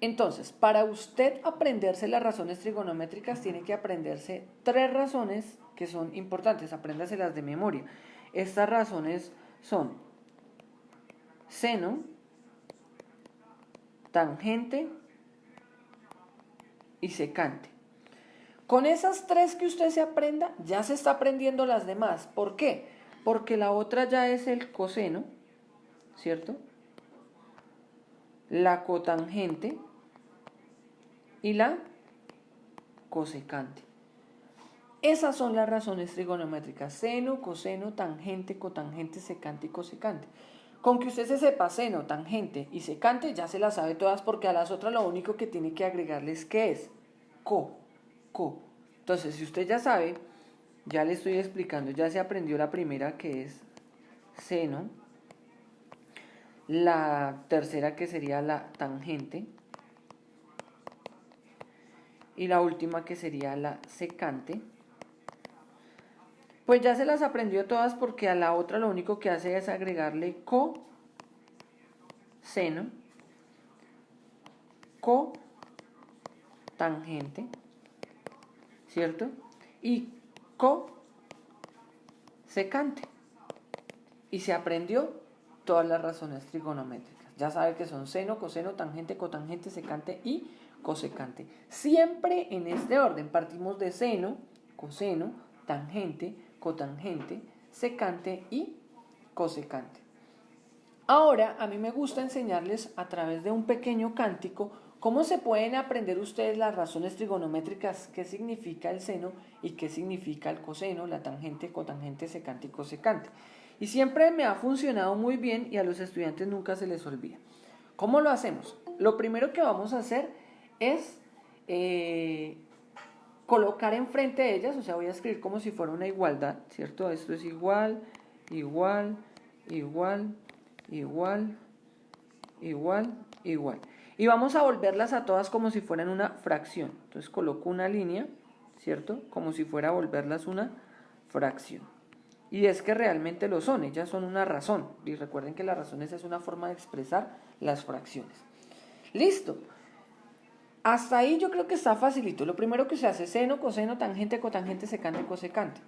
Entonces, para usted aprenderse las razones trigonométricas, tiene que aprenderse 3 razones que son importantes, apréndaselas de memoria. Estas razones son seno, tangente y secante. Con esas 3 que usted se aprenda, ya se está aprendiendo las demás. ¿Por qué? Porque la otra ya es el coseno, ¿cierto? La cotangente y la cosecante. Esas son las razones trigonométricas: seno, coseno, tangente, cotangente, secante y cosecante. Con que usted se sepa seno, tangente y secante, ya se las sabe todas, porque a las otras lo único que tiene que agregarles, ¿qué es? Co. Entonces, si usted ya sabe, ya le estoy explicando, ya se aprendió la primera, que es seno, la tercera, que sería la tangente, y la última, que sería la secante, pues ya se las aprendió todas, porque a la otra lo único que hace es agregarle coseno, cotangente, ¿cierto? Y cosecante. Y se aprendió todas las razones trigonométricas. Ya sabe que son seno, coseno, tangente, cotangente, secante y cosecante. Siempre en este orden. Partimos de seno, coseno, tangente, cotangente, secante y cosecante. Ahora, a mí me gusta enseñarles a través de un pequeño cántico cómo se pueden aprender ustedes las razones trigonométricas, qué significa el seno y qué significa el coseno, la tangente, cotangente, secante y cosecante. Y siempre me ha funcionado muy bien y a los estudiantes nunca se les olvida. ¿Cómo lo hacemos? Lo primero que vamos a hacer es colocar enfrente de ellas, o sea, voy a escribir como si fuera una igualdad, ¿cierto? Esto es igual, igual, igual, igual, igual, igual. Y vamos a volverlas a todas como si fueran una fracción. Entonces coloco una línea, ¿cierto? Como si fuera a volverlas una fracción. Y es que realmente lo son, ellas son una razón. Y recuerden que las razones es una forma de expresar las fracciones. Listo. Hasta ahí yo creo que está facilito. Lo primero que se hace: seno, coseno, tangente, cotangente, secante, cosecante.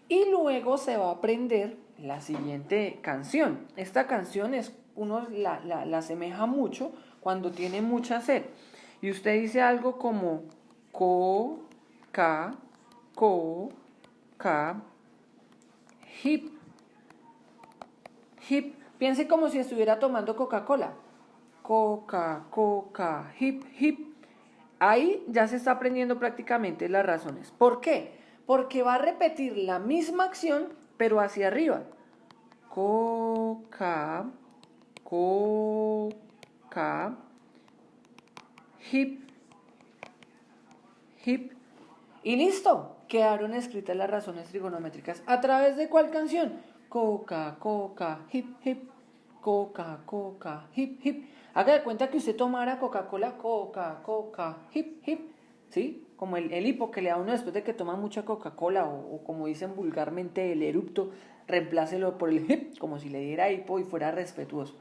Y luego se va a aprender la siguiente canción. Esta canción uno la asemeja mucho cuando tiene mucha sed. Y usted dice algo como ca, hip, hip. Piense como si estuviera tomando Coca-Cola. Coca, hip, hip. Ahí ya se está aprendiendo prácticamente las razones. ¿Por qué? Porque va a repetir la misma acción, pero hacia arriba. Coca, hip, hip. Y listo, quedaron escritas las razones trigonométricas. ¿A través de cuál canción? Coca, hip, hip. Coca, hip, hip. Haga de cuenta que usted tomara Coca-Cola, coca, hip, hip. ¿Sí? Como el hipo que le da a uno después de que toma mucha Coca-Cola, o como dicen vulgarmente, el erupto, reemplácelo por el hip, como si le diera hipo y fuera respetuoso.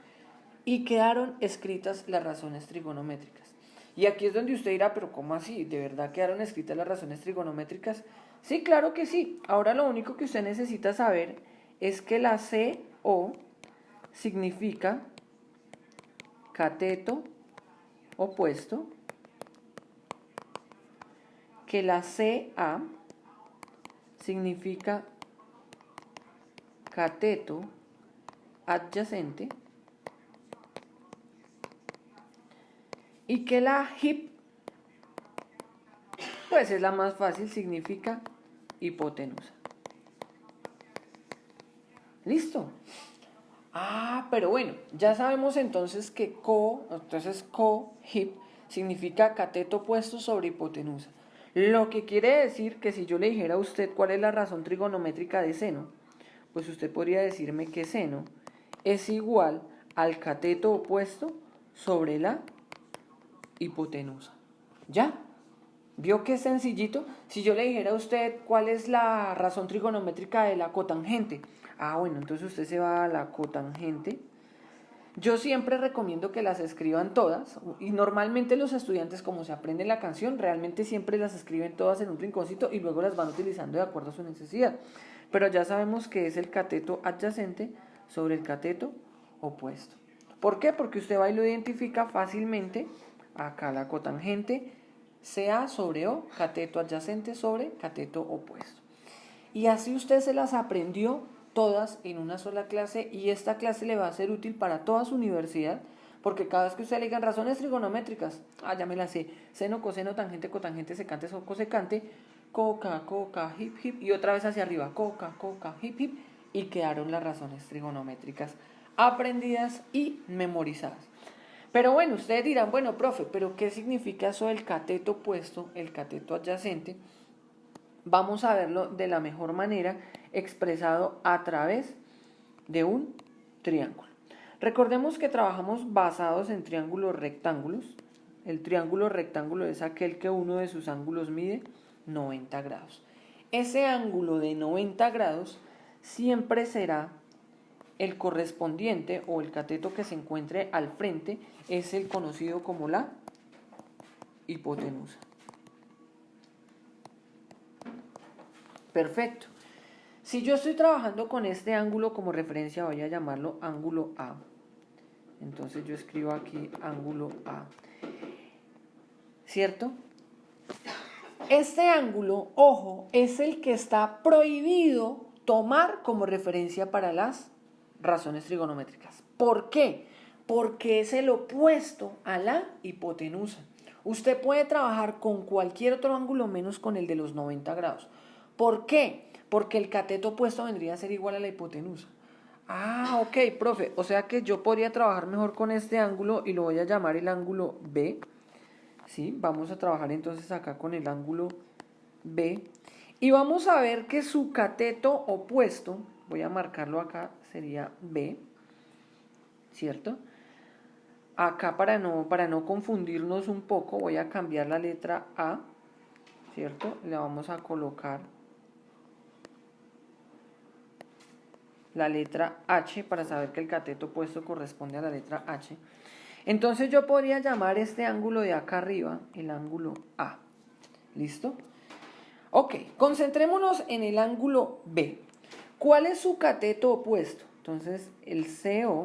Y quedaron escritas las razones trigonométricas. Y aquí es donde usted dirá, pero ¿cómo así? ¿De verdad quedaron escritas las razones trigonométricas? Sí, claro que sí. Ahora lo único que usted necesita saber es que la CO significa cateto opuesto, que la CA significa cateto adyacente y que la HIP, pues es la más fácil, significa hipotenusa. ¿Listo? Pero bueno, ya sabemos entonces que HIP significa cateto opuesto sobre hipotenusa. Lo que quiere decir que si yo le dijera a usted cuál es la razón trigonométrica de seno, pues usted podría decirme que seno es igual al cateto opuesto sobre la hipotenusa. ¿Ya? ¿Vio qué sencillito? Si yo le dijera a usted cuál es la razón trigonométrica de la cotangente, bueno, entonces usted se va a la cotangente Yo siempre recomiendo que las escriban todas y normalmente los estudiantes, como se aprende la canción, realmente siempre las escriben todas en un rinconcito y luego las van utilizando de acuerdo a su necesidad. Pero ya sabemos que es el cateto adyacente sobre el cateto opuesto. ¿Por qué? Porque usted va y lo identifica fácilmente. Acá la cotangente CA sobre O, cateto adyacente sobre cateto opuesto. Y así usted se las aprendió todas en una sola clase y esta clase le va a ser útil para toda su universidad porque cada vez que usted le digan razones trigonométricas, ya me las sé, seno, coseno, tangente, cotangente, secante, cosecante, coca, coca, hip, hip y otra vez hacia arriba, coca, coca, hip, hip y quedaron las razones trigonométricas aprendidas y memorizadas. Pero bueno, ustedes dirán, bueno, profe, ¿pero qué significa eso del cateto opuesto, el cateto adyacente? Vamos a verlo de la mejor manera expresado a través de un triángulo. Recordemos que trabajamos basados en triángulos rectángulos. El triángulo rectángulo es aquel que uno de sus ángulos mide 90 grados. Ese ángulo de 90 grados siempre será el correspondiente o el cateto que se encuentre al frente, es el conocido como la hipotenusa. Perfecto. Si yo estoy trabajando con este ángulo como referencia, voy a llamarlo ángulo A. Entonces yo escribo aquí ángulo A. ¿Cierto? Este ángulo, ojo, es el que está prohibido tomar como referencia para las razones trigonométricas. ¿Por qué? Porque es el opuesto a la hipotenusa. Usted puede trabajar con cualquier otro ángulo menos con el de los 90 grados. ¿Por qué? Porque el cateto opuesto vendría a ser igual a la hipotenusa. Ok, profe. O sea que yo podría trabajar mejor con este ángulo y lo voy a llamar el ángulo B. ¿Sí? Vamos a trabajar entonces acá con el ángulo B. Y vamos a ver que su cateto opuesto, voy a marcarlo acá, sería B. ¿Cierto? Acá para no confundirnos un poco, voy a cambiar la letra A. ¿Cierto? Le vamos a colocar la letra H para saber que el cateto opuesto corresponde a la letra H. Entonces yo podría llamar este ángulo de acá arriba el ángulo A. ¿Listo? Ok, concentrémonos en el ángulo B. ¿Cuál es su cateto opuesto? Entonces el CO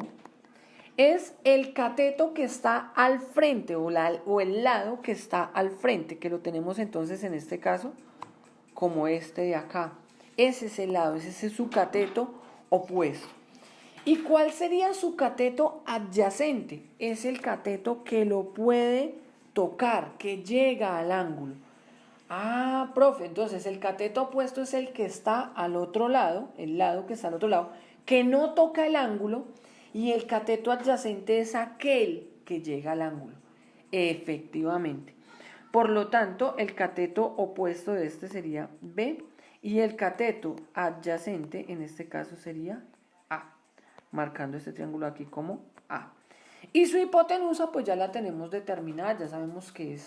es el cateto que está al frente o el lado que está al frente, que lo tenemos entonces en este caso como este de acá. Ese es el lado, ese es su cateto opuesto. ¿Y cuál sería su cateto adyacente? Es el cateto que lo puede tocar, que llega al ángulo. Profe, entonces el cateto opuesto es el que está al otro lado, el lado que está al otro lado, que no toca el ángulo, y el cateto adyacente es aquel que llega al ángulo. Efectivamente. Por lo tanto, el cateto opuesto de este sería B y el cateto adyacente en este caso sería A, marcando este triángulo aquí como A. Y su hipotenusa pues ya la tenemos determinada, ya sabemos que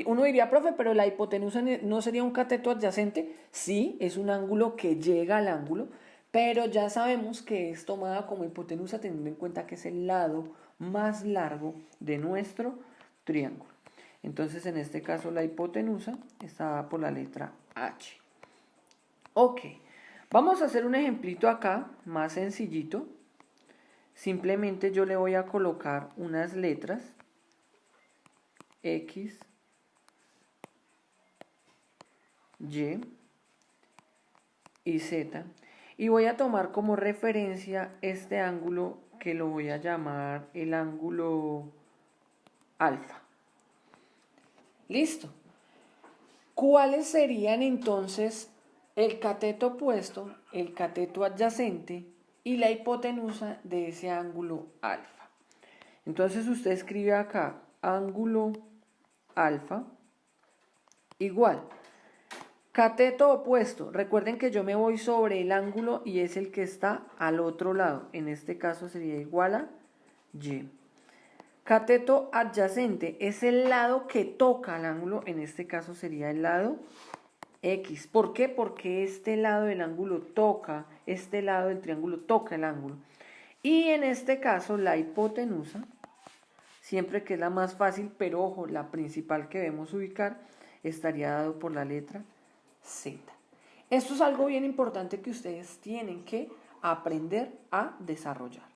uno diría, profe, pero la hipotenusa no sería un cateto adyacente. Sí, es un ángulo que llega al ángulo, pero ya sabemos que es tomada como hipotenusa teniendo en cuenta que es el lado más largo de nuestro triángulo. Entonces en este caso la hipotenusa está por la letra H. Ok, vamos a hacer un ejemplito acá, más sencillito. Simplemente yo le voy a colocar unas letras X, Y y Z. Y voy a tomar como referencia este ángulo que lo voy a llamar el ángulo alfa. Listo. ¿Cuáles serían entonces el cateto opuesto, el cateto adyacente y la hipotenusa de ese ángulo alfa? Entonces usted escribe acá ángulo alfa igual cateto opuesto. Recuerden que yo me voy sobre el ángulo y es el que está al otro lado. En este caso sería igual a Y. Cateto adyacente es el lado que toca al ángulo. En este caso sería el lado X. ¿Por qué? Porque este lado del ángulo toca, este lado del triángulo toca el ángulo. Y en este caso la hipotenusa, siempre que es la más fácil, pero ojo, la principal que debemos ubicar, estaría dado por la letra Z. Esto es algo bien importante que ustedes tienen que aprender a desarrollar.